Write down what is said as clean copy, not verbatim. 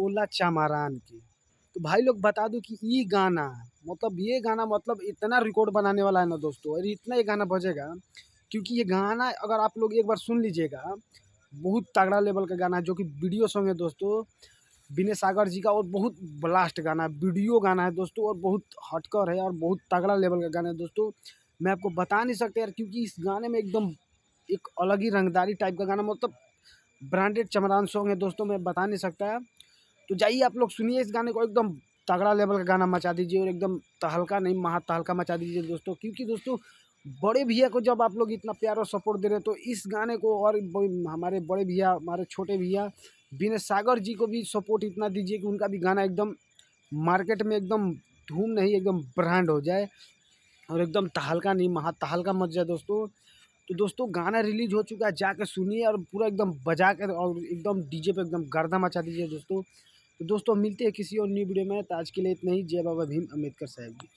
बोला चमारान की। तो भाई लोग बता दूँ कि ये गाना मतलब इतना रिकॉर्ड बनाने वाला है ना दोस्तों, और इतना ये गाना बजेगा, क्योंकि ये गाना अगर आप लोग एक बार सुन लीजिएगा, बहुत तगड़ा लेवल का गाना है, जो कि वीडियो सॉन्ग है दोस्तों, विनय सागर जी का, और बहुत ब्लास्ट गाना है, वीडियो गाना है दोस्तों, और बहुत हटकर है और बहुत तगड़ा लेवल का गाना है दोस्तों। मैं आपको बता नहीं सकता यार, क्योंकि इस गाने में एकदम एक अलग ही रंगदारी टाइप का गाना, मतलब ब्रांडेड चमरान सॉन्ग है दोस्तों, मैं बता नहीं सकता। तो जाइए आप लोग सुनिए इस गाने को, एकदम तगड़ा लेवल का गाना मचा दीजिए, और एकदम तहलका नहीं महा तहलका मचा दीजिए दोस्तों। क्योंकि दोस्तों बड़े भैया को जब आप लोग इतना प्यार और सपोर्ट दे रहे हैं, तो इस गाने को और हमारे बड़े भैया, हमारे छोटे भैया विनय सागर जी को भी सपोर्ट इतना दीजिए कि उनका भी गाना एकदम मार्केट में एकदम धूम नहीं, एकदम ब्रांड हो जाए, और एकदम तहलका नहीं महा तहलका मच जाए दोस्तों। तो दोस्तों गाना रिलीज हो चुका है, जाके सुनिए और पूरा एकदम बजा कर और एकदम डीजे पे एकदम गर्दा मचा दीजिए दोस्तों। तो दोस्तों मिलते हैं किसी और न्यू वीडियो में, तो आज के लिए इतना ही। जय बाबा भीम, अम्बेडकर साहब जी।